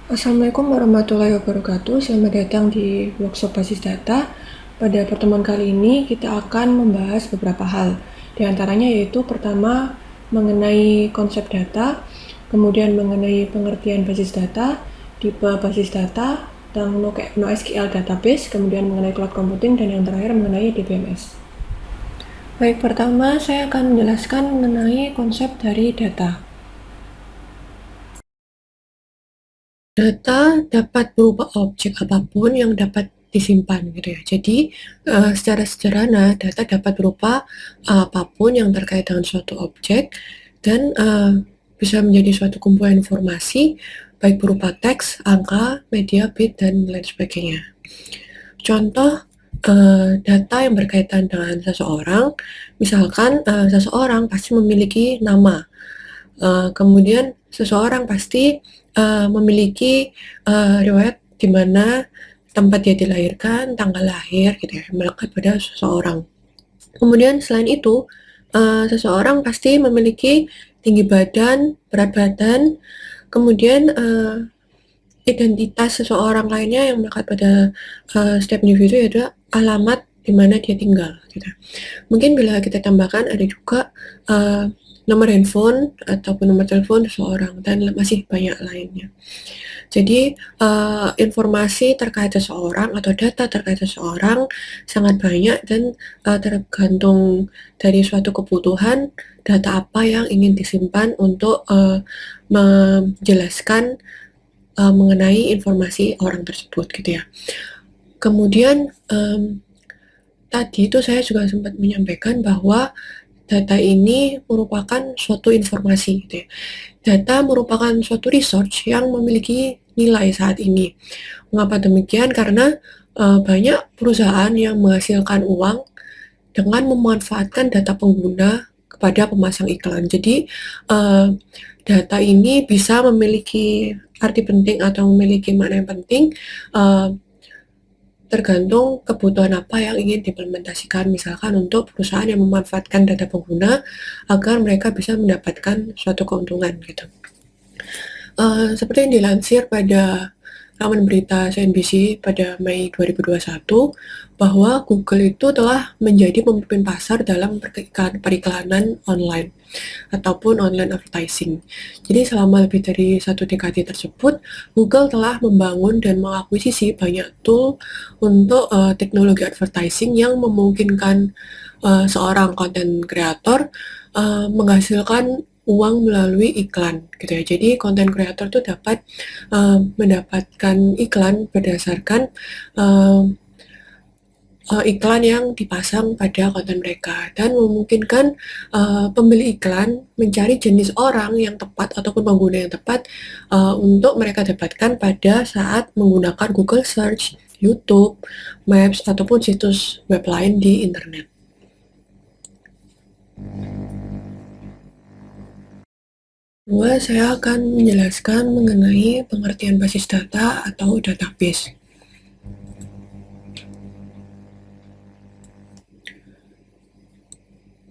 Assalamualaikum warahmatullahi wabarakatuh. Selamat datang di workshop basis data. Pada pertemuan kali ini kita akan membahas beberapa hal. Di antaranya yaitu pertama mengenai konsep data, kemudian mengenai pengertian basis data, tipe basis data, tentang NoSQL database, kemudian mengenai cloud computing, dan yang terakhir mengenai DBMS. Baik, pertama saya akan menjelaskan mengenai konsep dari data. Data dapat berupa objek apapun yang dapat disimpan gitu ya. Jadi secara sederhana data dapat berupa apapun yang terkait dengan suatu objek dan bisa menjadi suatu kumpulan informasi baik berupa teks, angka, media, bit, dan lain sebagainya. Contoh data yang berkaitan dengan seseorang, misalkan seseorang pasti memiliki nama. Kemudian seseorang pasti memiliki riwayat di mana tempat dia dilahirkan, tanggal lahir gitu ya, melekat pada seseorang. Kemudian selain itu, seseorang pasti memiliki tinggi badan, berat badan, kemudian identitas seseorang lainnya yang melekat pada setiap individu yaitu alamat di mana dia tinggal gitu. Mungkin bila kita tambahkan ada juga nomor handphone ataupun nomor telepon seseorang dan masih banyak lainnya. Jadi informasi terkait seseorang atau data terkait seseorang sangat banyak dan tergantung dari suatu kebutuhan data apa yang ingin disimpan untuk menjelaskan mengenai informasi orang tersebut gitu ya. Kemudian tadi itu saya juga sempat menyampaikan bahwa data ini merupakan suatu informasi gitu ya. Data merupakan suatu research yang memiliki nilai saat ini. Mengapa demikian? Karena banyak perusahaan yang menghasilkan uang dengan memanfaatkan data pengguna kepada pemasang iklan. Jadi data ini bisa memiliki arti penting atau memiliki makna yang penting tergantung kebutuhan apa yang ingin diimplementasikan, misalkan untuk perusahaan yang memanfaatkan data pengguna agar mereka bisa mendapatkan suatu keuntungan gitu. Seperti yang dilansir pada laman berita CNBC pada Mei 2021 bahwa Google itu telah menjadi pemimpin pasar dalam periklanan online ataupun online advertising. Jadi selama lebih dari 1 dekade tersebut, Google telah membangun dan mengakuisisi banyak tool untuk teknologi advertising yang memungkinkan seorang content creator menghasilkan uang melalui iklan gitu ya. Jadi content creator tuh dapat mendapatkan iklan berdasarkan iklan yang dipasang pada konten mereka dan memungkinkan pembeli iklan mencari jenis orang yang tepat ataupun pengguna yang tepat untuk mereka dapatkan pada saat menggunakan Google Search, YouTube, Maps, ataupun situs web lain di internet. Kedua, saya akan menjelaskan mengenai pengertian basis data atau database.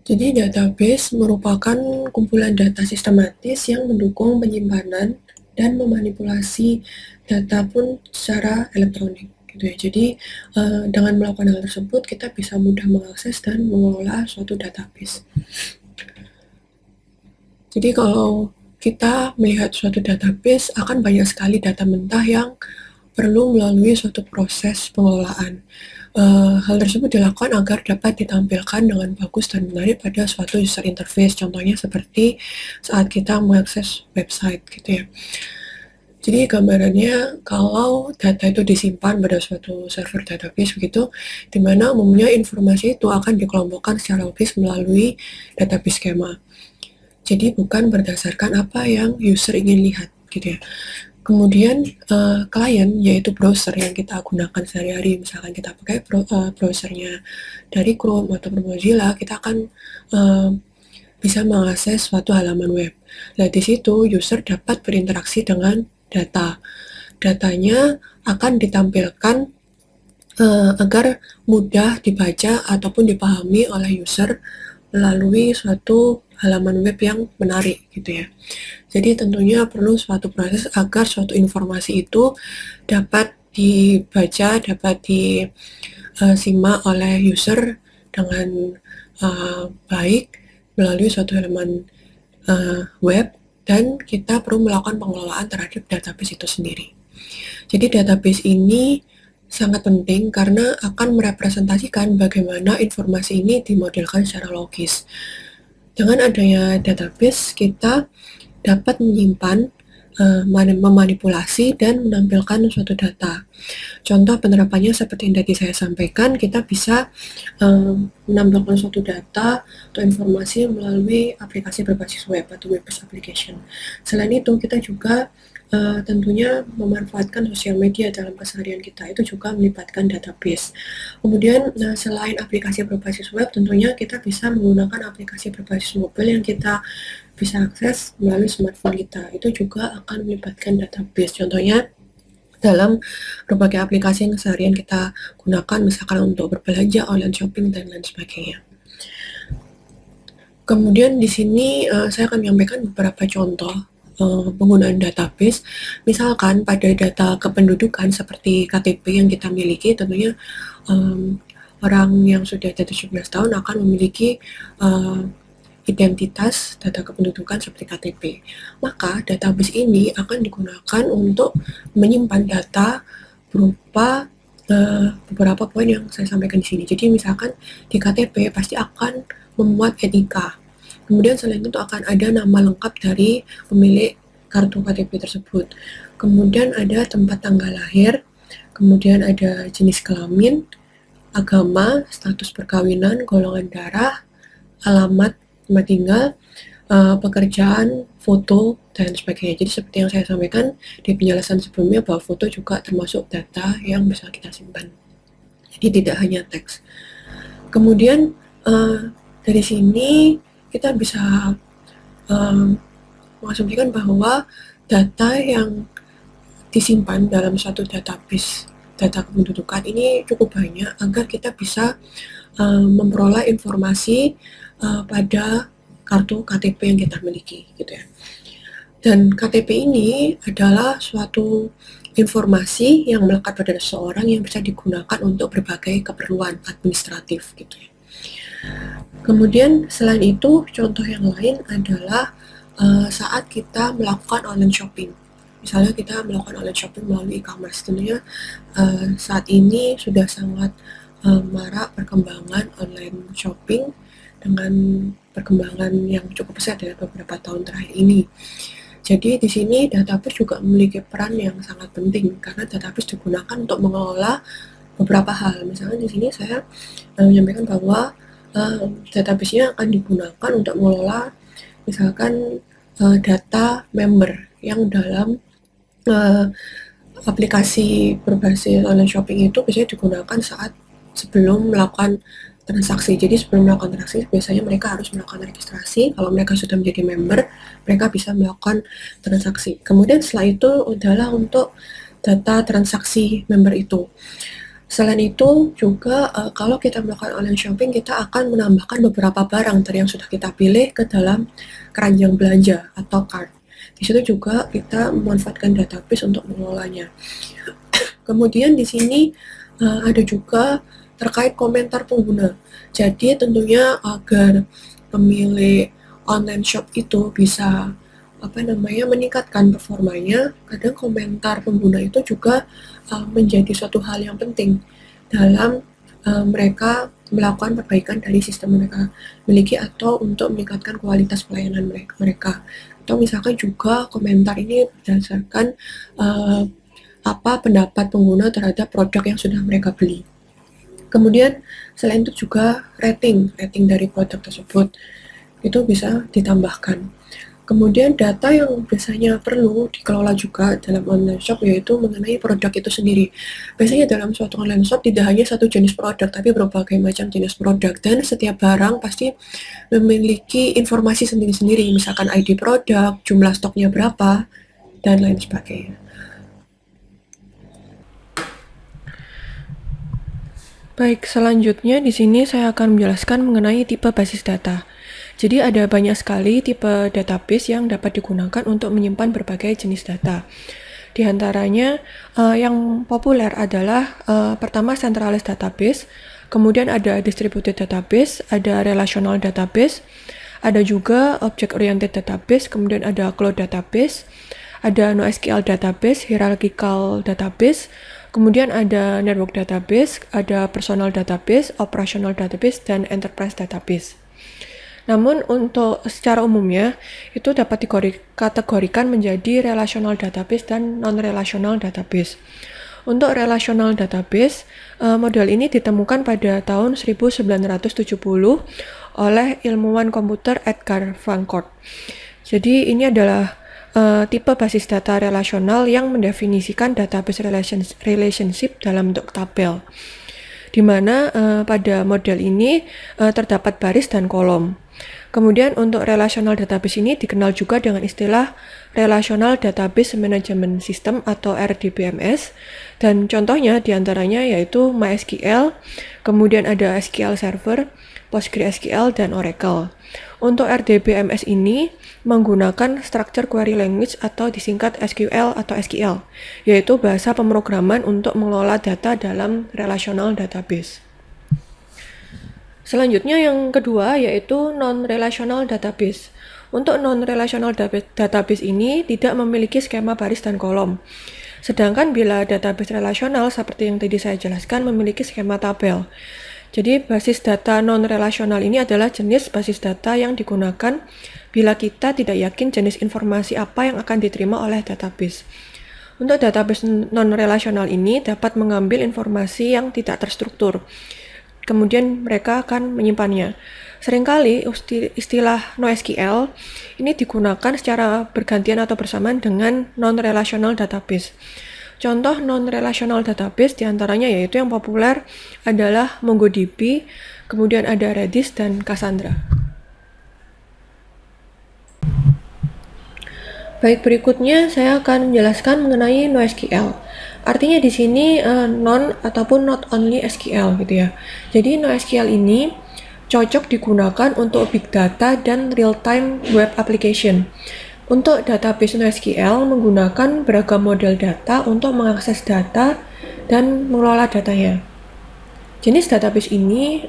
Jadi database merupakan kumpulan data sistematis yang mendukung penyimpanan dan memanipulasi data pun secara elektronik gitu ya. Jadi dengan melakukan hal tersebut kita bisa mudah mengakses dan mengelola suatu database. Jadi kalau kita melihat suatu database akan banyak sekali data mentah yang perlu melalui suatu proses pengelolaan. Hal tersebut dilakukan agar dapat ditampilkan dengan bagus dan menarik pada suatu user interface, contohnya seperti saat kita mengakses website gitu ya. Jadi gambarannya kalau data itu disimpan pada suatu server database begitu, di mana umumnya informasi itu akan dikelompokkan secara logis melalui database skema. Jadi bukan berdasarkan apa yang user ingin lihat gitu ya. Kemudian klien yaitu browser yang kita gunakan sehari-hari, misalkan kita pakai browsernya dari Chrome atau Mozilla, kita akan bisa mengakses suatu halaman web. Nah, di situ user dapat berinteraksi dengan data. Datanya akan ditampilkan agar mudah dibaca ataupun dipahami oleh user melalui suatu halaman web yang menarik gitu ya. Jadi tentunya perlu suatu proses agar suatu informasi itu dapat dibaca, dapat disimak oleh user dengan baik melalui suatu halaman web, dan kita perlu melakukan pengelolaan terhadap database itu sendiri. Jadi database ini sangat penting karena akan merepresentasikan bagaimana informasi ini dimodelkan secara logis. Dengan adanya database, kita dapat menyimpan, memanipulasi, dan menampilkan suatu data. Contoh penerapannya seperti yang tadi saya sampaikan, kita bisa menampilkan suatu data atau informasi melalui aplikasi berbasis web atau web-based application. Selain itu, kita juga tentunya memanfaatkan sosial media dalam keseharian kita, itu juga melibatkan database. Kemudian selain aplikasi berbasis web, tentunya kita bisa menggunakan aplikasi berbasis mobile yang kita bisa akses melalui smartphone kita, itu juga akan melibatkan database. Contohnya dalam berbagai aplikasi yang keseharian kita gunakan, misalkan untuk berbelanja, online shopping, dan lain sebagainya. Kemudian di sini saya akan menyampaikan beberapa contoh penggunaan database. Misalkan pada data kependudukan seperti KTP yang kita miliki, tentunya orang yang sudah di atas 17 tahun akan memiliki identitas data kependudukan seperti KTP. Maka database ini akan digunakan untuk menyimpan data berupa beberapa poin yang saya sampaikan di sini. Jadi misalkan di KTP pasti akan memuat NIK. Kemudian selain itu akan ada nama lengkap dari pemilik kartu KTP tersebut. Kemudian ada tempat tanggal lahir, kemudian ada jenis kelamin, agama, status perkawinan, golongan darah, alamat tempat tinggal, pekerjaan, foto, dan sebagainya. Jadi seperti yang saya sampaikan di penjelasan sebelumnya, bahwa foto juga termasuk data yang bisa kita simpan. Jadi tidak hanya teks. Kemudian dari sini kita bisa mengasumsikan bahwa data yang disimpan dalam satu database data kependudukan ini cukup banyak agar kita bisa memperoleh informasi pada kartu KTP yang kita miliki gitu ya. Dan KTP ini adalah suatu informasi yang melekat pada seseorang yang bisa digunakan untuk berbagai keperluan administratif gitu ya. Kemudian selain itu, contoh yang lain adalah saat kita melakukan online shopping. Misalnya kita melakukan online shopping melalui e-commerce, tentunya saat ini sudah sangat marak perkembangan online shopping dengan perkembangan yang cukup pesat ya beberapa tahun terakhir ini. Jadi di sini database juga memiliki peran yang sangat penting karena database digunakan untuk mengelola beberapa hal. Misalnya di sini saya menyampaikan bahwa database-nya akan digunakan untuk mengelola misalkan data member yang dalam aplikasi berbasis online shopping itu biasanya digunakan saat sebelum melakukan transaksi. Jadi sebelum melakukan transaksi biasanya mereka harus melakukan registrasi. Kalau mereka sudah menjadi member, mereka bisa melakukan transaksi. Kemudian setelah itu adalah untuk data transaksi member itu. Selain itu juga kalau kita melakukan online shopping, kita akan menambahkan beberapa barang dari yang sudah kita pilih ke dalam keranjang belanja atau cart. Di situ juga kita memanfaatkan database untuk mengelolanya. Kemudian di sini ada juga terkait komentar pengguna. Jadi tentunya agar pemilik online shop itu bisa meningkatkan performanya, kadang komentar pengguna itu juga menjadi suatu hal yang penting dalam mereka melakukan perbaikan dari sistem mereka miliki atau untuk meningkatkan kualitas pelayanan mereka. Atau misalkan juga komentar ini berdasarkan apa pendapat pengguna terhadap produk yang sudah mereka beli. Kemudian selain itu juga rating dari produk tersebut itu bisa ditambahkan. Kemudian data yang biasanya perlu dikelola juga dalam online shop yaitu mengenai produk itu sendiri. Biasanya dalam suatu online shop tidak hanya satu jenis produk, tapi berbagai macam jenis produk, dan setiap barang pasti memiliki informasi sendiri-sendiri, misalkan ID produk, jumlah stoknya berapa, dan lain sebagainya. Baik, selanjutnya di sini saya akan menjelaskan mengenai tipe basis data. Jadi ada banyak sekali tipe database yang dapat digunakan untuk menyimpan berbagai jenis data. Di antaranya yang populer adalah pertama centralized database, kemudian ada distributed database, ada relational database, ada juga object oriented database, kemudian ada cloud database, ada NoSQL database, hierarchical database, kemudian ada network database, ada personal database, operational database, dan enterprise database. Namun untuk secara umumnya itu dapat dikategorikan menjadi relational database dan non-relational database. Untuk relational database, model ini ditemukan pada tahun 1970 oleh ilmuwan komputer Edgar Frankfurt. Jadi ini adalah tipe basis data relasional yang mendefinisikan database relationship dalam bentuk tabel, di mana pada model ini terdapat baris dan kolom. Kemudian untuk relational database ini dikenal juga dengan istilah Relational Database Management System atau RDBMS, dan contohnya diantaranya yaitu MySQL, kemudian ada SQL Server, PostgreSQL, dan Oracle. Untuk RDBMS ini menggunakan Structured Query Language atau disingkat SQL atau SQL, yaitu bahasa pemrograman untuk mengelola data dalam relational database. Selanjutnya yang kedua yaitu non-relational database. Untuk non-relational database ini tidak memiliki skema baris dan kolom. Sedangkan bila database relasional seperti yang tadi saya jelaskan memiliki skema tabel. Jadi basis data non-relasional ini adalah jenis basis data yang digunakan bila kita tidak yakin jenis informasi apa yang akan diterima oleh database. Untuk database non-relasional ini dapat mengambil informasi yang tidak terstruktur. Kemudian mereka akan menyimpannya. Seringkali istilah NoSQL ini digunakan secara bergantian atau bersamaan dengan non-relational database. Contoh non-relational database diantaranya yaitu yang populer adalah MongoDB, kemudian ada Redis dan Cassandra. Baik, berikutnya saya akan menjelaskan mengenai NoSQL. Artinya di sini non ataupun not only SQL gitu ya. Jadi NoSQL ini cocok digunakan untuk big data dan real-time web application. Untuk database NoSQL menggunakan beragam model data untuk mengakses data dan mengelola datanya. Jenis database ini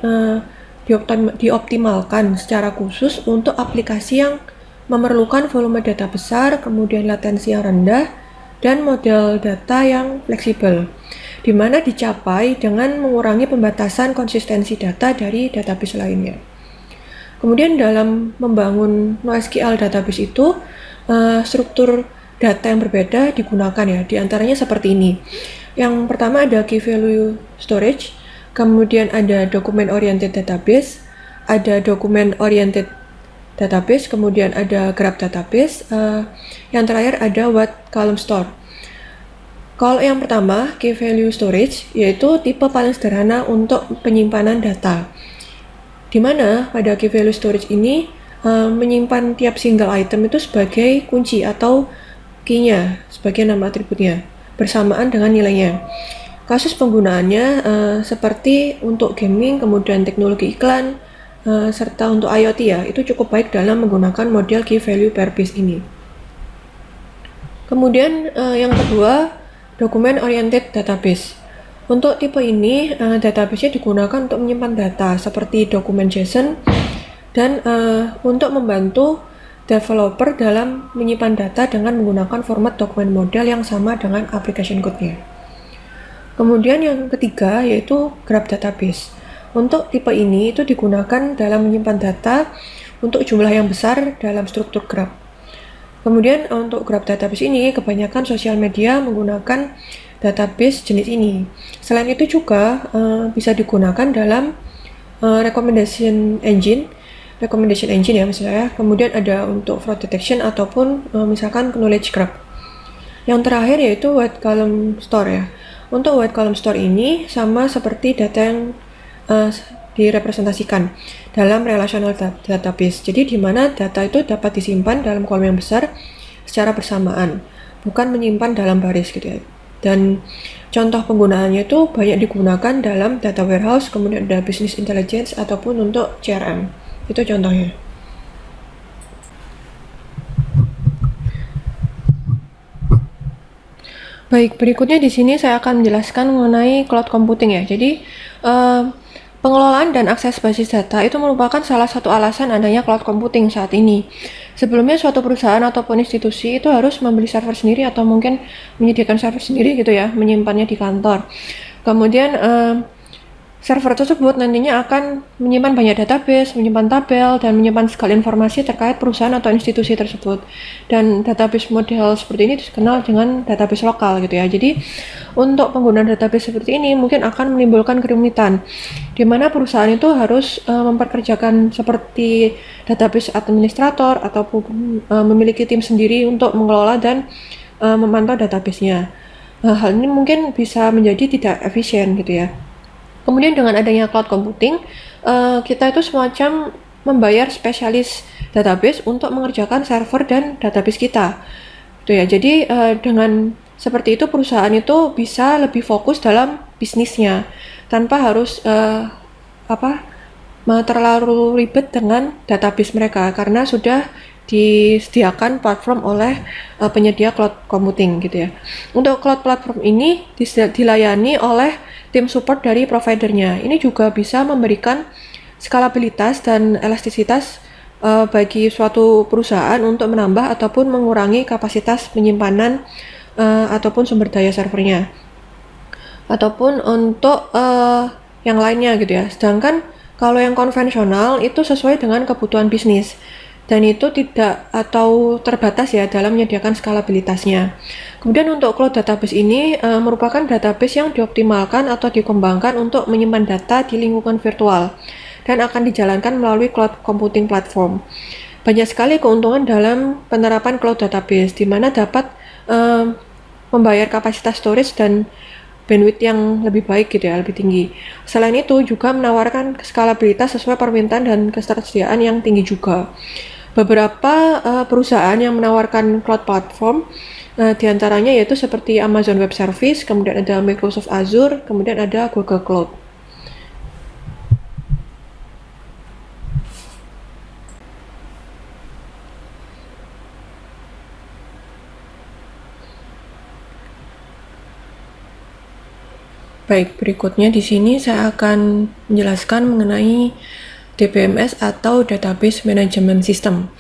dioptimalkan secara khusus untuk aplikasi yang memerlukan volume data besar, kemudian latensi yang rendah, dan model data yang fleksibel, di mana dicapai dengan mengurangi pembatasan konsistensi data dari database lainnya. Kemudian dalam membangun NoSQL database itu, struktur data yang berbeda digunakan ya, diantaranya seperti ini. Yang pertama ada key value storage, kemudian ada document oriented database, ada document oriented database, kemudian ada graph database, yang terakhir ada word column store. Kalau yang pertama, key value storage, yaitu tipe paling sederhana untuk penyimpanan data, di mana pada key value storage ini menyimpan tiap single item itu sebagai kunci atau key-nya, sebagai nama atributnya, bersamaan dengan nilainya. Kasus penggunaannya seperti untuk gaming, kemudian teknologi iklan, serta untuk IoT ya, itu cukup baik dalam menggunakan model key value pair base ini. Kemudian yang kedua, document oriented database. Untuk tipe ini, database-nya digunakan untuk menyimpan data seperti dokumen JSON dan untuk membantu developer dalam menyimpan data dengan menggunakan format dokumen model yang sama dengan application code-nya. Kemudian yang ketiga yaitu graph database. Untuk tipe ini itu digunakan dalam menyimpan data untuk jumlah yang besar dalam struktur graph. Kemudian untuk graph database ini kebanyakan sosial media menggunakan database jenis ini. Selain itu juga bisa digunakan dalam recommendation engine ya misalnya. Kemudian ada untuk fraud detection ataupun misalkan knowledge graph. Yang terakhir yaitu word column store ya. Untuk word column store ini sama seperti data yang direpresentasikan dalam relational database. Jadi di mana data itu dapat disimpan dalam kolom yang besar secara bersamaan, bukan menyimpan dalam baris gitu ya. Dan contoh penggunaannya itu banyak digunakan dalam data warehouse, kemudian ada business intelligence ataupun untuk CRM. Itu contohnya. Baik, berikutnya di sini saya akan menjelaskan mengenai cloud computing ya. Jadi, eh, pengelolaan dan akses basis data itu merupakan salah satu alasan adanya cloud computing saat ini. Sebelumnya suatu perusahaan ataupun institusi itu harus membeli server sendiri atau mungkin menyediakan server sendiri gitu ya, menyimpannya di kantor. Kemudian server tersebut nantinya akan menyimpan banyak database, menyimpan tabel, dan menyimpan segala informasi terkait perusahaan atau institusi tersebut. Dan database model seperti ini dikenal dengan database lokal gitu ya. Jadi untuk penggunaan database seperti ini mungkin akan menimbulkan kerumitan, di mana perusahaan itu harus memperkerjakan seperti database administrator ataupun memiliki tim sendiri untuk mengelola dan memantau database-nya. Hal ini mungkin bisa menjadi tidak efisien gitu ya. Kemudian dengan adanya cloud computing, kita itu semacam membayar spesialis database untuk mengerjakan server dan database kita. Itu ya. Jadi dengan seperti itu perusahaan itu bisa lebih fokus dalam bisnisnya tanpa harus terlalu ribet dengan database mereka karena sudah disediakan platform oleh penyedia cloud computing gitu ya. Untuk cloud platform ini dilayani oleh tim support dari providernya. Ini juga bisa memberikan skalabilitas dan elastisitas bagi suatu perusahaan untuk menambah ataupun mengurangi kapasitas penyimpanan ataupun sumber daya servernya. Ataupun untuk yang lainnya gitu ya. Sedangkan kalau yang konvensional itu sesuai dengan kebutuhan bisnis dan itu tidak atau terbatas ya dalam menyediakan skalabilitasnya. Kemudian untuk cloud database ini merupakan database yang dioptimalkan atau dikembangkan untuk menyimpan data di lingkungan virtual dan akan dijalankan melalui cloud computing platform. Banyak sekali keuntungan dalam penerapan cloud database, di mana dapat membayar kapasitas storage dan bandwidth yang lebih baik gitu ya, lebih tinggi. Selain itu juga menawarkan skalabilitas sesuai permintaan dan ketersediaan yang tinggi juga. Beberapa perusahaan yang menawarkan cloud platform diantaranya yaitu seperti Amazon Web Service, kemudian ada Microsoft Azure, kemudian ada Google Cloud. Baik, berikutnya di sini saya akan menjelaskan mengenai DBMS atau Database Management System.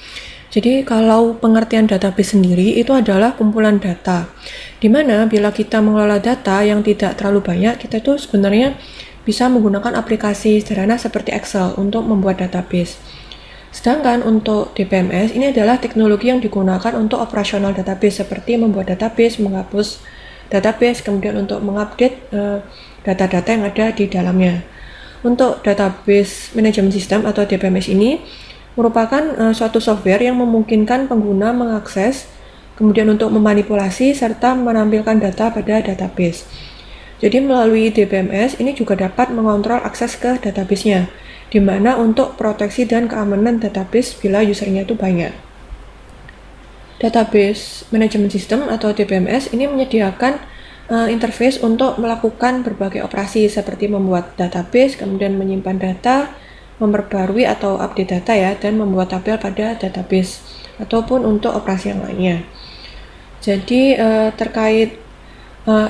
Jadi kalau pengertian database sendiri itu adalah kumpulan data, di mana bila kita mengelola data yang tidak terlalu banyak, kita itu sebenarnya bisa menggunakan aplikasi sederhana seperti Excel untuk membuat database. Sedangkan untuk DBMS ini adalah teknologi yang digunakan untuk operasional database seperti membuat database, menghapus database, kemudian untuk mengupdate data-data yang ada di dalamnya. Untuk Database Management System atau DBMS ini merupakan suatu software yang memungkinkan pengguna mengakses, kemudian untuk memanipulasi serta menampilkan data pada database. Jadi melalui DBMS ini juga dapat mengontrol akses ke database-nya, di mana untuk proteksi dan keamanan database bila usernya itu banyak. Database Management System atau DBMS ini menyediakan interface untuk melakukan berbagai operasi seperti membuat database, kemudian menyimpan data, memperbarui atau update data ya, dan membuat tabel pada database ataupun untuk operasi yang lainnya. Jadi terkait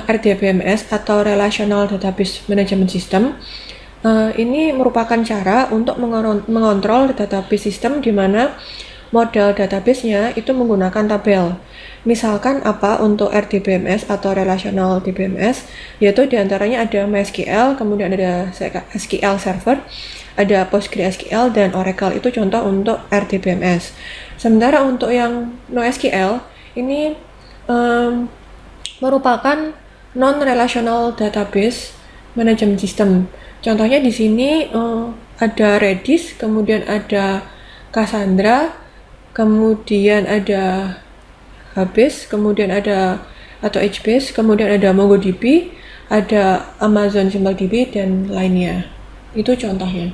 RDBMS atau Relational Database Management System, ini merupakan cara untuk mengontrol database system di mana model database-nya itu menggunakan tabel. Misalkan apa untuk RDBMS atau Relational DBMS, yaitu diantaranya ada MySQL, kemudian ada SQL Server, ada PostgreSQL, dan Oracle. Itu contoh untuk RDBMS. Sementara untuk yang NoSQL, ini merupakan non-relational database management system. Contohnya di sini ada Redis, kemudian ada Cassandra, kemudian ada HBase, kemudian ada atau HBase, kemudian ada MongoDB, ada Amazon SimpleDB dan lainnya. Itu contohnya.